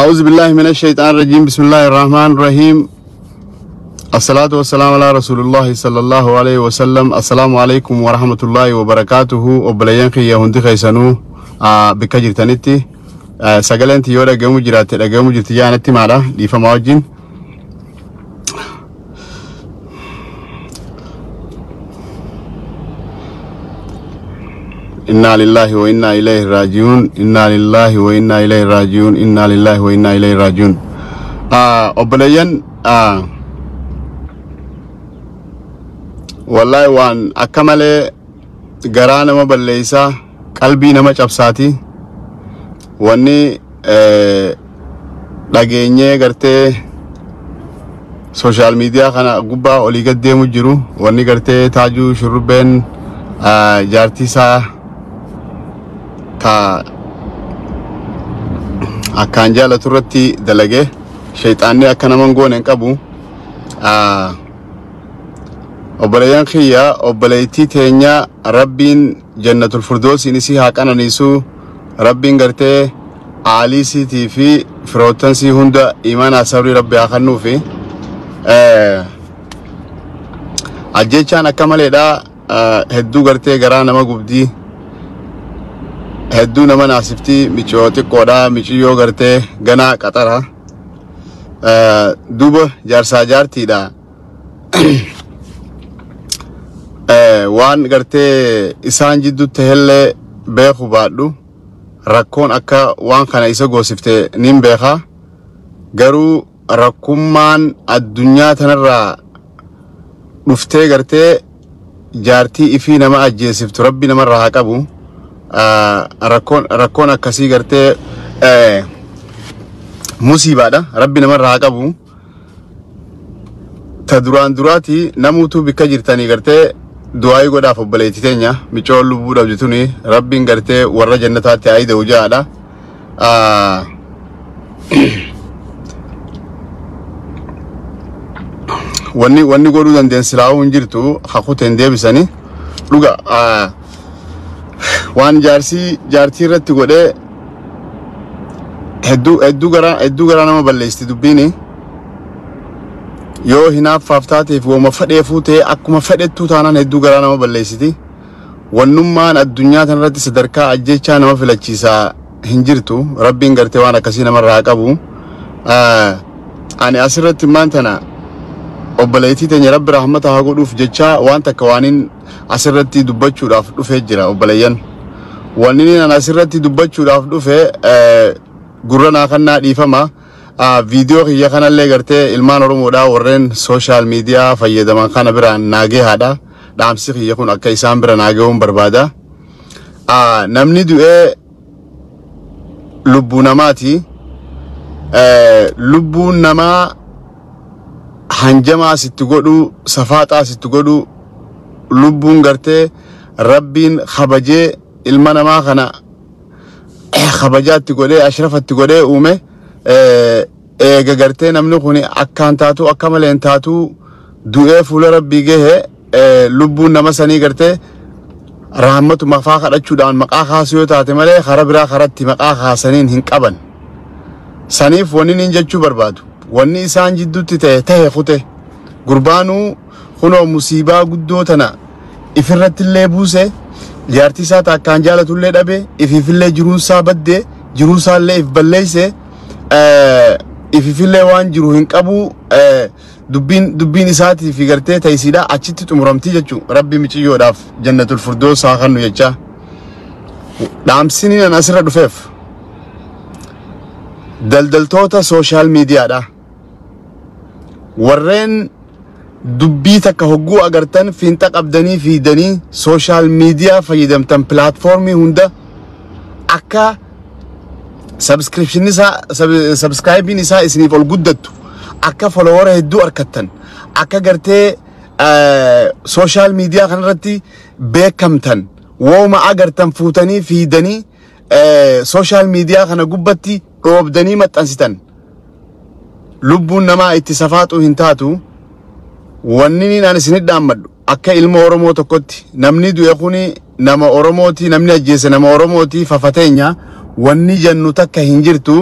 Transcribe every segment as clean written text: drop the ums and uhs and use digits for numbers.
أعوذ بالله من الشيطان الرجيم. بسم الله الرحمن الرحيم. الصلاة والسلام على رسول الله صلى الله عليه وسلم. السلام عليكم ورحمة الله وبركاته. وبليان خي يهندي خيسانو بكجر تانيتي سجلنتي يورا جمو جرات جمو جرتيانتي معنا دي فماجين. إنا لله وإنا إليه راجعون. إنا لله وإنا إليه راجعون. إنا لله وإنا إليه راجعون. أبليان والله وان أكمل جرانا ما بليسا قلبي نما چبساتي واني لغينيه غرتي سوشال ميديا خانا غبا اولي قد مجرو واني غرتي تاجو شربين جارتي سا تا akan jala turratti dalage shaytaanni akana mangoon en qabu obboleeyyan khiyya obboleeytii teenya rabbiin jannatul firdaws inisi haqananisu rabbiin gartee aaliisiitii fi firootansii hunda imaana sabri rabbi akhannuufi ajjechaan akka maleedha hedduu gartee garaa nama gubdii hedduu nama naasiftii michoo xiqqoodha michiyyoo gartee ganaa qaxara duba jaarsaa jaartiidha waan gartee isaan jidduutti hellee beeku baadhu rakkoon akka waan kana isa goosifte nin beeka garuu rakkummaan addunyaa tanarraa dhuftee gartee jaartii ifii nama ajjeesiftu rabbi namarraa haa qabu rakkoon akkasii gartee musiibaadha rabbi namarraa haa qabu ta duraan duraati namuutu bikka jirtanii gartee du'aayi godhaaf obboleetti teenya michoo lubbuudhaaf jetuni rabbiin gartee warra jannataatti aayida ujaadha wanni godhuu dandeensilaa'uu hin jirtu hakuteen deebisanii dhuga waan jaartii irratti godhee hedduu garaa nama balleessti dubbiini yoo hinaaffaaf taateef wama fedheefuu ta'e akkuma fedhettuu taanaan hedduu garaa nama balleessiti wannummaan addunyaa tanarratti sadarkaa ajjechaa nama filachiisaa hin jirtu rabbiin gartee waan akkasii namarraa qabu ani asirratti maantana obboleettii teenya rabbi rahmata haa godhuuf jecha waan takka waanin asirratti dubbachuudhaaf dhufee jira obboleeyyan wanni ani asirratti dubbachuudhaaf dhufee gurranaa kannaa dhiifama video kiyya kanallee gartee ilmaan oromoodha warreen social media fayyadaman kana biraan naagee haadha dhaamsi kiyya kun akka isaan bira naageewuun barbaada namni du'ee lubbuu namaati lubbuun namaa hanjamaa sitti godhu safaaxaa sitti godhu lubbuun gartee rabbiin kabajee ilma namaa kana kabajaatti godhee ashrafatti godhee uume eega gartee namni kun akkaan taatu akka maleen taatu du'ee fuula rabbii gahe lubbuun nama sanii gartee rahmatu maqaa kadhachuudhaan maqaa kaasuu yoo taate malee kara biraa karatti maqaa kaasaniin hin qaban saniif wanni nin jechuu barbaadu wanni isaan jidduutti ta'e kute gurbaanuu kunoo musiibaa guddoo tana ifirratti illee buuse jaartii isaa takkaan jaalatullee dhabe ififillee jiruunsaa badde jiruusaallee if balleeyse ififillee waan jiru hin qabu dubbiin isaatii fi gartee taysiidha achitti xumuramtii jechuu rabbi miciyyoodhaaf jannatul firdaws haa kennu jecha dhaamsiniin an asirra dhufeef daldaltoota social miidiyaadha warreen dubbii takka hogguu agartan fiinxa qabdanii fiidanii social media fayyadamtan platformii hunda akka subscribe isaa isiniif ol guddattu akka follower hedduu arkattan akka gartee social media kanarratti beekamtan wooma agartan fuutanii fiidanii social media kana gubbatti dhoobdanii maxxansitan lubbuun namaa itti safaaxuu hin taatu wanni ani isinit dhaammadhu akka ilma oromoo tokkotti namni du'e kuni nama oromooti namni ajjeese nama oromooti fafateenya wanni jannu takka hin jirtu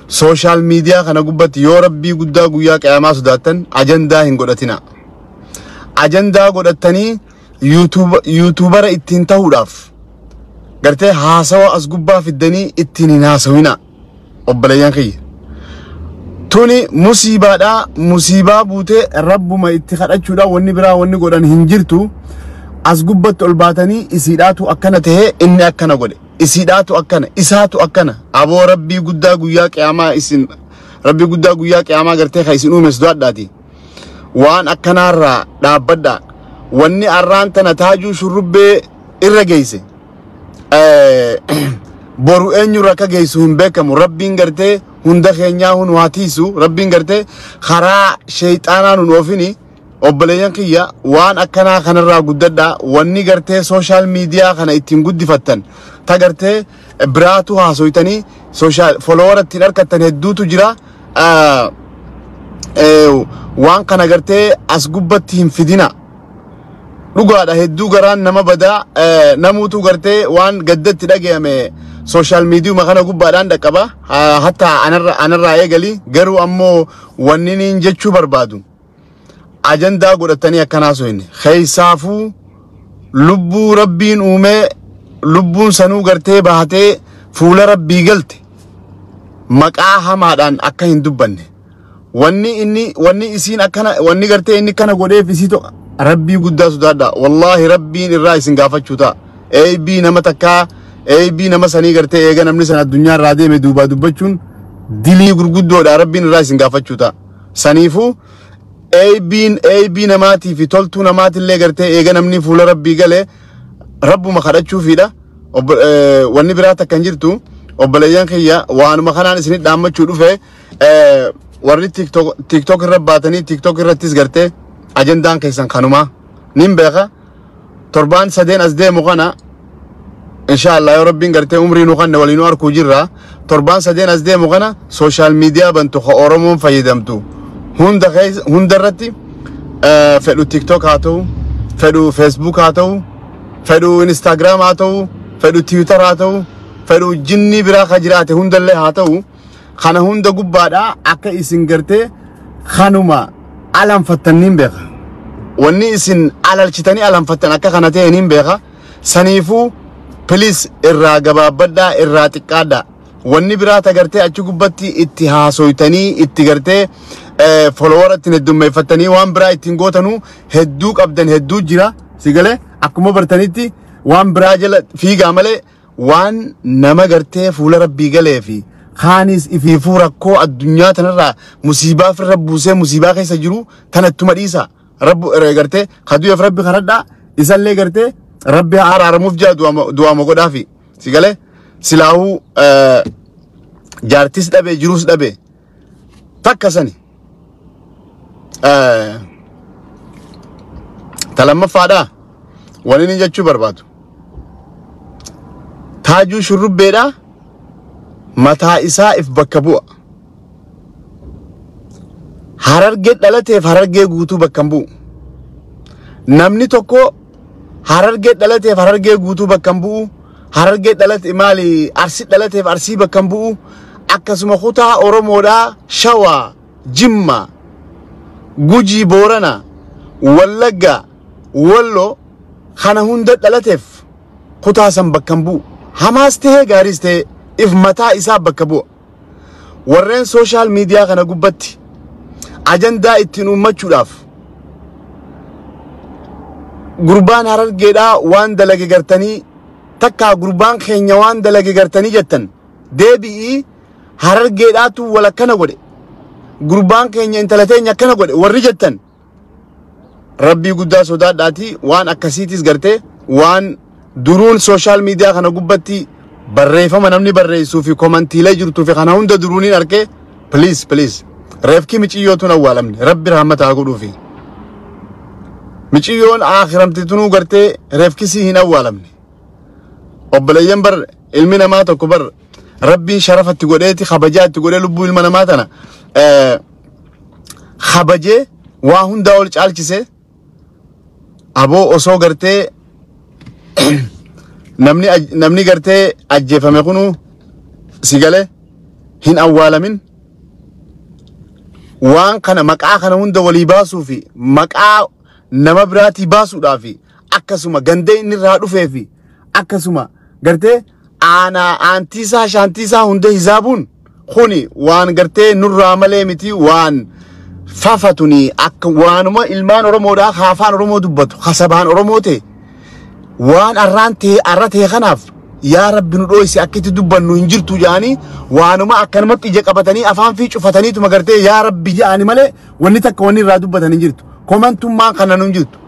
social media kana gubbatti yoo rabbii guddaa guyyaa qiyaamaa sodaatan ajandaa hin godhatina. Ajandaa godhatanii YouTubera ittiin ta'uudhaaf gartee haasawa as gubbaa fiddanii ittiin hin haasawina. Obboleeyyan kiyya. Tuni musiibaadha. Musiibaa buutee rabbuma itti kadhachuudha. Wanni biraa wanni godhan hin jirtu. As gubbatti ol baatanii isiidhaatu akkana ta'ee inni akkana godhe. Isiidhaatu akkana, isaatu akkana. Aboo rabbii guddaa guyyaa qiyaamaa isin rabbii guddaa guyyaa qiyaamaa gartee ka isin uumes do'adhaati. Waan akkanaarraa dhaabbadhaa. Wanni arraan tana taajuu shurrubbee irra geesse. Boru eenyu rakka geessu hin beekamu. Rabbiin gartee hunda keenyaa hun waatiisu. Rabbiin gartee karaa shayxaanaa nun oofini. Obboleeyyan kiyya waan akkanaa kanarraa guddadhaa. Wanni gartee social media kana ittiin guddifattan. Ta gartee biraatu haasoytanii social follower ittiin argattan hedduutu jira. Waan kana gartee as gubbatti hin fidina. Dhugaadha hedduu garaan nama badaa namuutu gartee waan gaddatti dhagayame social media makana gubbaadhaan dhaqqaba. Hatta anarraa eegali garuu ammoo wanni niin jechuu barbaadu. Ajandaa godhatanii akkanaa so'inne keessaafuu lubbuu rabbiin uumee lubbuun sanuu gartee bahatee fuula rabbii galte maqaa hamaadhaan akka hin dubbanne wanni isiin akkana wanni gartee inni kana godheef isiito rabbii guddaa sodaadha. Wallahi rabbiin irraa isin gaafachuu ta'a. AB nama takkaa AB nama sanii gartee eega namni san addunyaa irraa deeme duubaa dubbachuun dilii gurguddoodha. Rabbiin irraa isin gaafachuu ta'a. Saniifuu AB namaatii fi toltuu namaatillee gartee eega namni fuula rabbii galee rabbuma kadhachuufidha. Wanni biraa takka hin jirtu. Obboleeyyan kiyya waanuma kanaan isinit dhaammachuu dhufe warri TikTok irra baatanii TikTok irrattis gartee ajandaan keessan kanuma nin beeka torbaan sadeen as deemu kana inshallah yoo rabbiin gartee umrii nu kanne waliin arkuu jirra. Torbaan sadeen as deemu kana social media bantu ka Oromoon fayyadamtu hunda irratti fedhu TikTok haa ta'u fedhu Facebook haa ta'u fedhu Instagram haa ta'u fedhu Twitter haa ta'u fedhu jinni biraa ka jiraate hundallee haa ta'u kana hunda gubbaadha akka isin gartee kanuma alanfattanniin beeka. Wanni isin alalchitanii alanfattan akka kana ta'e niin beeka. Saniifuu please irraa gabaabbadhaa irraa xiqqaadhaa. Wanni biraa tagartee achi gubbatti itti haasoytanii itti gartee follower ittiin heddummeeffattanii waan biraa ittiin gootanuu hedduu qabdan hedduu jira. Sigalee akkuma bartanitti waan biraa jala fiigaa malee waan nama gartee fuula rabbii galee fi kaanis ifiifuu rakkoo addunyaa tanarraa musiibaa firra buusee musiibaa keessa jiru tanattuma dhiisa. Rabbu gartee kaduyeef rabbi kanadhaa isallee gartee rabbi araaramuuf jaa du'aama godhaafi. Sigalee silaahuu jaartis dhabe jiruus dhabe takka sani talamaffaadhaa wani ni jechuu barbaadu. Taajuu shurrubbeedhaa mataa isaa if bakka bu'a. Harargee dhalateef harargee guutuu bakka bu'u. Namni tokko harargee dhalateef harargee guutuu bakka bu'u. Harargee dhalate maali arsii dhalateef arsii bakka bu'u. Akkasuma kutaa Oromoodhaa Shawaa, Jimma, Gujii, Boorana, Wallagga, Walloo kana hunda dhalateef kutaa san bakka bu'u. Hamaas ta'ee gaariis ta'ee if mataa isaa bakka bu'a. Warreen social media kana gubbatti ajandaa ittiin uummachuudhaaf gurbaan harargeedhaa waan dalage gartanii takkaa gurbaan keenya waan dalage gartanii jettan deebi'ii harargeedhaatu wal akkana godhe gurbaan keenya intala teenya akkana godhe warri jettan rabbii guddaa sodaadhaati waan akkasiitis gartee waan duruun social media kana gubbatti barreeffama namni barreessuu fi komantiilee jirtuu fi kana hunda duruuniin arkee please reefki micciyootuun awwaalamne rabbi rahmata haa godhuufi micciyoon akhiramtitunuu gartee reefkisii hin awwaalamne. Obboleeyyan bar ilmi namaa tokko bar rabbiin sharafatti godheeti kabajaa itti godhee lubbuu ilma namaa tana kabajee waa hundaa ol caalchise aboo osoo gartee namni gartee ajjeefame kunu sigale hin awwaalamin waan kana maqaa kana hunda walii baasuu fi maqaa nama biraatii baasuudhaa fi akkasuma gandee inni irraa dhufee fi akkasuma gartee aantiisaa shaantiisaa hunda hizaabuun kuni waan gartee nurraa malee miti waan fafatuni akka waanuma ilmaan Oromoodhaa afaan Oromoo dubbatu hasabaan Oromoo ta'e waan arratee kanaaf yaa rabbi nu dhooysi akkitti dubbannu hin jirtu jaanii waanuma akkanumatti ija qabatanii afaan fi cufataniituma gartee yaa rabbi jaanii malee wanni takka wanni irraa dubbatan hin jirtu komantummaan kana nu hin jirtu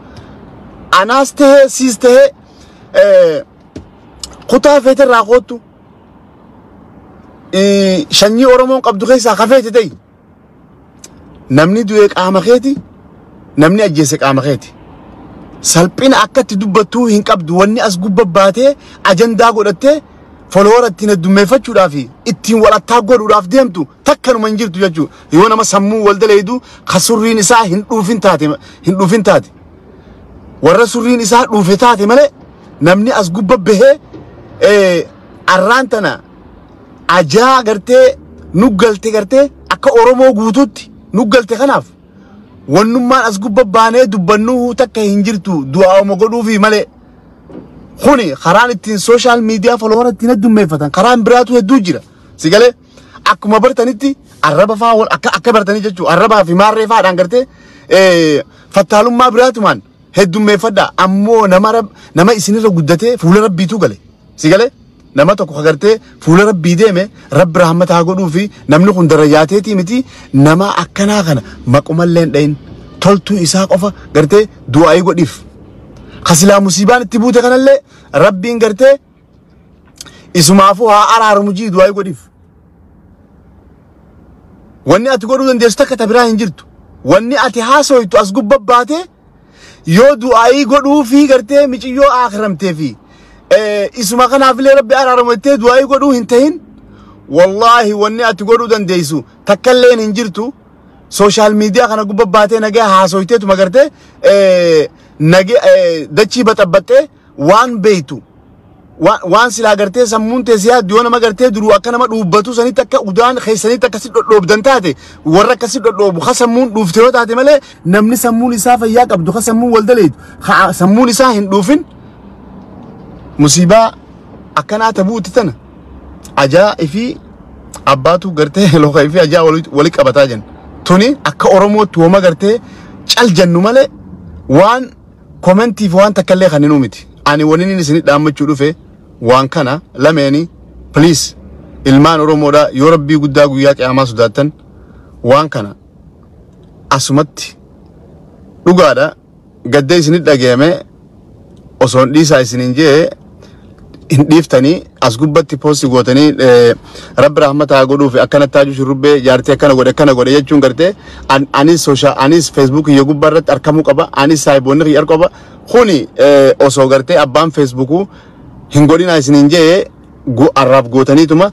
anaas ta'e siis ta'e kutaa feete irraa qoottu shanyii Oromoon qabdu keessaa kafeete ta'e namni du'ee qaama keeti namni ajjeese qaama keeti salphina akkatti dubbattuu hin qabdu wanni as gubbaatee ajandaa godhattee follower ittiin heddummeeffachuudhaaf ittiin walattaa godhuudhaaf deemtu takkanuma hin jirtu jechuudha yoo nama sammuu wal daleedu ka surriin isaa hin dhuufin taate warra surriin isaa dhuufe taate malee namni as gubba bahee arraan tana ajaa gartee nuggalte gartee akka Oromoo guutuutti nuggalte kanaaf wannummaan as gubba baanee dubbannuu takka hin jirtu du'aa'uma godhuufi malee kuni karaan ittiin social media follower ittiin heddummeeffatan karaan biraatu hedduu jira sigalee akkuma bartanitti arraba faa akka bartanii jechuudha arrabaa fi maarree faadhaan gartee fattaalummaa biraatumaan heddummeeffadha ammoo nama isinirra guddatee fuula rabbiitu gale sigalee nama tokko agartee fuula rabbii deeme rabbi rahmataa godhuu fi namni kun darajaateetii miti nama akkanaa kana maqumallee dhayin toltuu isaa qofa gartee du'aa'ii godhiif kasilaa musiibaan itti buute kanallee rabbiin gartee isumaafuu haa araaramu jii du'aa'ii godhiif wanni ati godhuu dandeessu takka tabiraa hin jirtu wanni ati haasoytu as gubba baate yoo du'aa'ii godhuu fi gartee miciyyoo akhiramtee fi isuma kanaafillee rabbi araaramu ittee du'aa'ii godhuu hin ta'in wallahi wanni ati godhuu dandeessu takkalleen hin jirtu social media kana gubba baatee nagaa haasoyteetu magartee dachii baxabbaxee waan beeytu waan silaa gartee sammuun teessiyaa yoo nama gartee duruu akka nama dhuubbatu sanitti akka udaan keessanitti akkasi dhodhoobdan taate warra akkasi dhodhoobu ka sammuun dhuufte yoo taate malee namni sammuun isaa fayyaa qabdu ka sammuun wal daleetu sammuun isaa hin dhuufin musiibaa akkanaa tabuuti tana ajaa ifi abbaatu gartee loqa ifi ajaa wali qabataa jiran tuni akka Oromootti wooma gartee cal jannu malee waan kommentiif waan takkallee kan hin miti ani waniin isin dhaammachuu dhufe waan kana lameeni please ilmaan Oromoodha yoo rabbii guddaa guyyaa qiyaamaa sodaattan waan kana asumatti dhugaadha gaddee isin dhagayame osoon dhiisaa isinin jee hin dhiiftanii as gubbatti poosti gootanii rabbi rahmataa godhuuf akkana taaju shurrubbee jaartii akkana godhe jechuun gartee anis Facebook yoo gubba irratti arkamuu qaba anis saayiboonni xiyyaar qaba kuni osoo gartee abbaan Facebook hin godhinaa isinin jee arraaf gootaniituma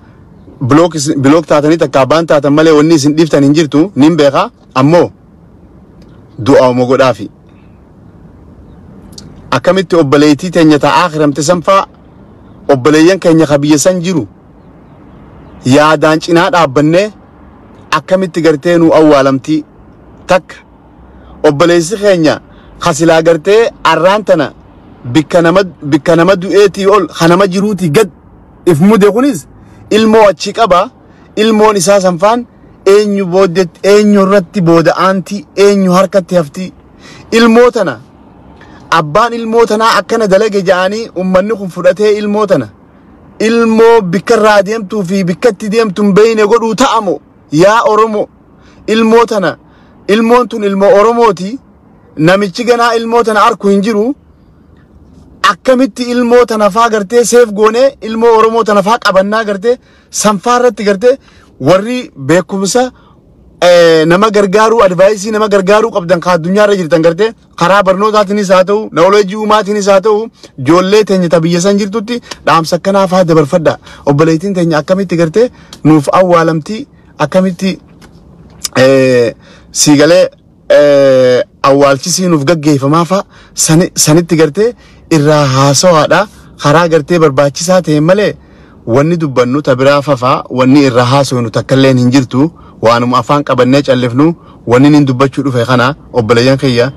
block taatanii takka abbaan taatan malee wanni isin dhiiftan hin jirtu nin beekaa ammoo du'aa'uma godhaafi akkamitti obboleettii teenya ta'a akhiramte sanfaa obboleeyyan keenya kabiyya san jiru yaadaan cinaa dhaabbannee akkamitti gartee nu awwaalamtii takka obboleessi keenya kasilaa gartee arraan tana bikka nama du'eetii ol kanama jiruutii gad if mude kunis ilmoo achi qaba ilmoon isaa sanfaan eenyu irratti booda'aantii eenyu harkatti haftii ilmoo tana abbaan ilmoo tanaa akkana dalage ja'anii ummanni kun fudhatee ilmoo tana ilmoo bikka irraa deemtuu fi bikkatti deemtuun beeyne godhuu ta'amo yaa Oromoo ilmoo tana ilmoon tun ilmoo Oromooti namichi ganaa ilmoo tana arku hin jiru akkamitti ilmoo tana faa gartee seef goonee ilmoo Oromoo tana faa qabannaa gartee sanfaa irratti gartee warri beekumsa nama gargaaru advaayisii nama gargaaru qabdan ka addunyaa irra jirtan gartee karaa barnootaatiinis haa ta'u noolojii uumaatiinis haa ta'u ijoollee teenya tabiyya san jirtutti dhaamsa akkanaaf haa dabarfadha obboleettiin teenya akkamitti gartee nuuf awwaalamtii akkamitti siigalee awwaalchisii nuuf gaggeeffamaafa sanitti gartee irraa haasawaadha karaa gartee barbaachisaa ta'e malee wanni dubbannu tabiraa fafaa wanni irra haasofnu takkalleen hin jirtu waanuma afaan qabannee callifnu wanni nin dubbachuu dhufe kana obboleeyyan kiyya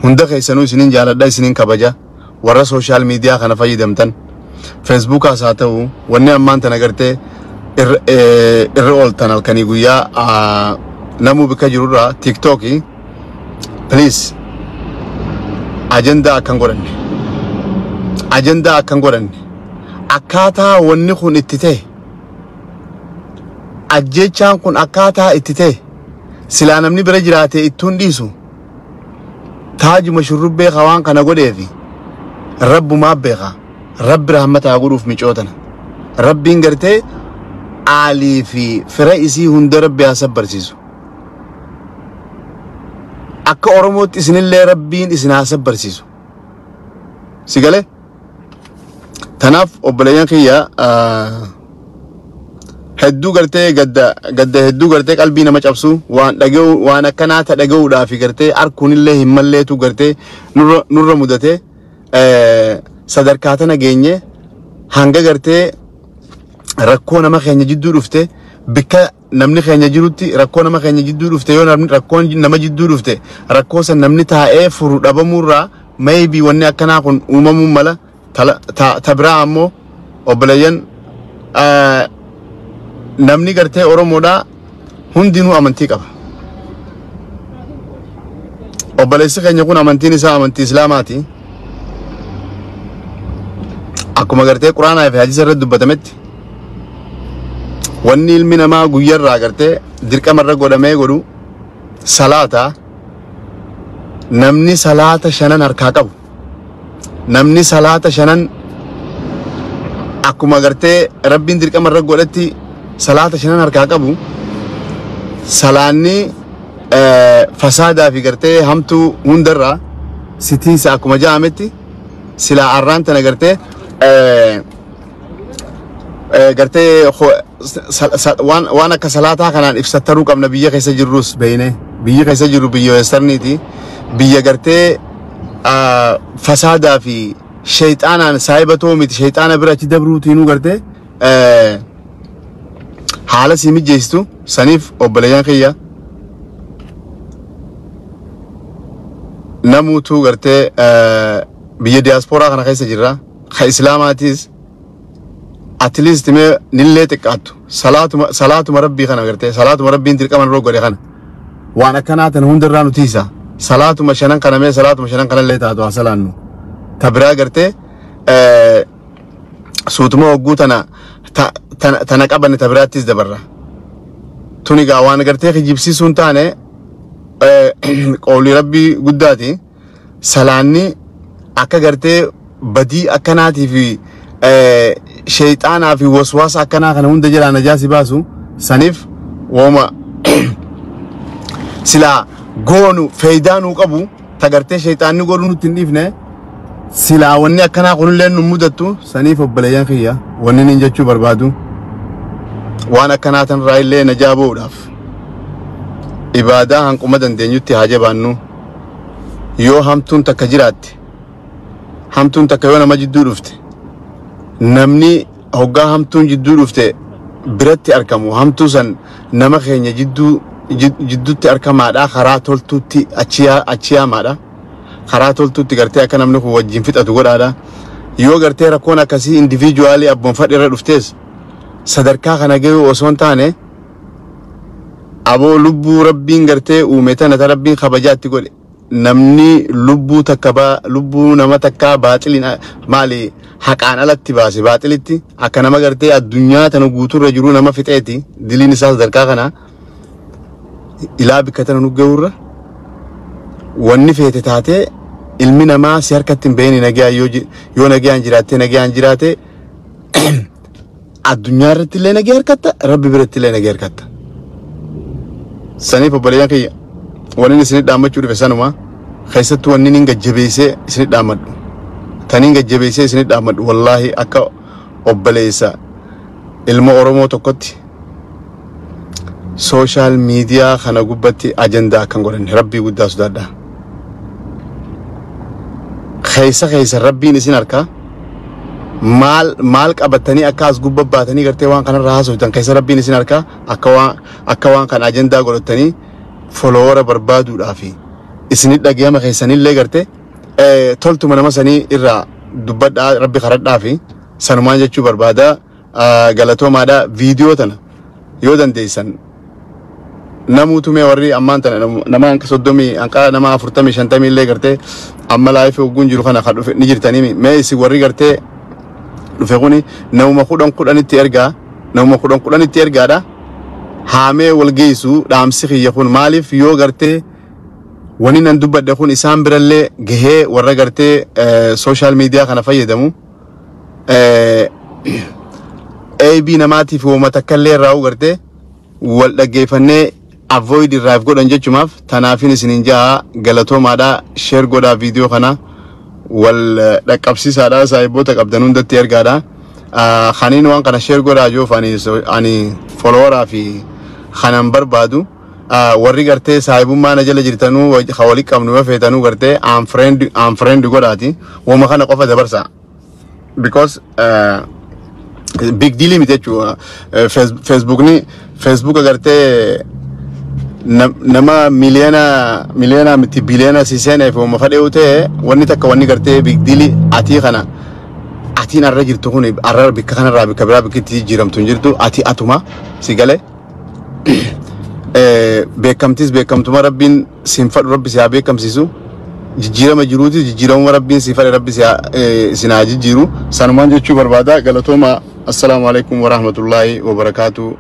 hunda keessanuu isinin jaaladha isinin kabaja warra social media kana fayyadamtan Facebook haa ta'u wanni ammaan tan agartee irra ooltan halkanii guyyaa namu bika jirurra TikTok please agenda akkan godhanne akkaataa wanni kun itti ta'e ajjechaan kun akkaataa itti ta'e silaa namni bira jiraate ittuun dhiisu taajuma shurrubbee waan kana godheefi rabbumaa beeka rabbi rahmataa godhuuf micootana rabbiin gartee aalii fi fira isii hunda rabbi haa sabbarsiisu akka oromootti isinillee rabbiin isin haa sabbarsiisu sigale tanaaf obboleeyyan kiyya hedduu gartee gadda hedduu gartee qalbii nama cabsu waan dhaga'u waan akkanaa ta dhaga'uudhaaf gartee arkuunillee hin malleetu gartee nurra mudate sadarkaa tana geenye hanga gartee rakkoo nama keenya jidduu dhufte bikka namni keenya jirutti rakkoo nama keenya jidduu dhufte yoo namni rakkoo nama jidduu dhufte rakkoo san namni taa'ee furu dhabamurraa maybe wanni akkanaa kun uumamuu mala tabiraa ammoo obboleeyyan namni gartee Oromoodhaa hundinuu amantii qaba obboleessi keenya kun amantiin isaa amantii Islaamaati akkuma gartee Quraanaa fi hadiisa irratti dubbatametti wanni ilmi namaa guyyarraa gartee dirqamarra godhamee godhu salaata namni salaata shanan harkaa qabu namni salaata shanan akkuma gartee rabbiin dirqamarra godhatti salaata shanan harkaa qabu salaanni fasaadaa fi gartee hamtuu hundarraa sitiisa akkuma ja'ametti silaa arraan tana gartee gartee waan akka salaataa kanaan ibsattaruu qabna biyya keessa jirrus beeyne biyya keessa jirru biyya weestarniiti biyya gartee fasaadaa fi shayxaanaan saahibatoo miti shayxaana bira achi dabruutiinuu gartee haala sii mijjeessitu saniif obboleeyyan kiyya namuutu gartee biyya diyaasporaa kana keessa jirra ka islaamaatis at least me nillee xiqqaattu salaatuma rabbii kana gartee salaatuma rabbiin dirqaman roo godhe kana waan akkanaatan hundarraa nutiisa salaatuma shanan kana mee salaatuma shanan kana illee taatu haa salaannu tabiraa gartee suutuma hogguu tana qabanne tabiraattis dabarra tunigaa waan gartee kijibsiisuun taane qawli rabbii guddaati salaanni akka gartee badii akkanaatii fi shayxaanaa fi waswaasa akkanaa kana hunda jalaa najaasi baasu saniif wooma silaa goonu faayidaanuu qabu tagartee shayxaanni godhu nutti hin dhiifne silaa wanni akkanaa kunillee nu mudattu saniif obboleeyyan kiyya wanni nin jechuu barbaadu waan akkanaa tanirraa illee najaa ba'uudhaaf ibaadaa hanquma dandeenyutti haa jabaannu yoo hamtuun takka jiraatte hamtuun takka yoo nama jidduu dhufte namni hoggaa hamtuun jidduu dhufte biratti argamu hamtuu san nama keenya jidduutti argamaadha karaa toltuutti achiyaamaadha karaa toltuutti gartee akka namni kun wajjin fixatu godhaadha yoo gartee rakkoon akkasii individually abboonfadhe irra dhuftees sadarkaa kana gahuu osoo hin taane aboo lubbuu rabbiin gartee uume tana ta rabbiin kabajaatti godhe namni lubbuu nama takkaa baaxiliin maali haqaan alatti baase baaxilitti akka nama gartee addunyaa tana guuturra jiru nama fixeeti diliin isaa sadarkaa kana ilaa bikka tana nu gahurra wanni feete taatee ilmi namaa si harkatti hin beeni nagaan yoo nagaan jiraate addunyaa irratti illee nagaa harkatta rabbi biratti illee nagaa harkatta saniif obboleeyyan kiyya wanni isinit dhaammachuu dhufe sanuma keessattuu wanni nin gajjabeessee isinit dhaammadhu taniin gajjabeessee isinit dhaammadhu wallaahi akka obboleessa ilma Oromoo tokkotti social media kana gubbatti ajandaa akkan godhanne rabbii guddaa sodaadha keessa rabbiin isin harkaa maal qabatanii akka as gubba baatanii gartee waan kana irraa haasoftan keessa rabbiin isin harka akka waan kan ajandaa godhatanii follower barbaaduudhaaf isin dhagayama keessanillee gartee toltuma nama sanii irraa dubbadhaa rabbi karadhaaf sanumaan jechuu barbaada galatoomaadha viidiyoo tana yoo dandeessan namuutumee warri ammaan tana nama anka 30 anka nama 40 50 illee gartee amma laayif oguun jiru kana kan dhufe ni jirtanii mee isi warri gartee dhufe kuni namuma kudhanitti ergaadha haamee wal geessu dhaamsi xiyya kun maaliif yoo gartee wani nan dubbadde kun isaan birallee gahee warra gartee social media kana fayyadamu AB namaatiif uummata kallee irraa gartee wal dhaggeeffannee avoid drive godhan jechumaaf tanaafin isinin jaa galatoomaadha share godhaa video kana wal dhaqqabsiisaadha saayiboota qabdan hundatti ergaadha khaniin waan kana share godhaa joof ani follower fi khanan barbaadu warri gartee saayibummaa na jala jirtanuu khawali qabnu wafeetanuu gartee am friend godhaati wama kana qofa dabarsa because big deal miti jechuudha Facebook gartee nama miliyoona miti biliyoona siiseeneef wama fadhee utee wanni takka wanni gartee big deal atii kana atiin arra jirtu kun arra bikka kanarraa bikka biraa bikkitti jijjiiramtu hin jirtu ati atuma si galee beekamtuma rabbiin siin fadhu rabbi si haa beekamsiisu jijjiirama jiruuti jijjiirama rabbiin si fadhe rabbi si haa jijjiiru sanumaan jechuu barbaada galatooma assalamu alaikum wa rahmatullahi wa barakatuh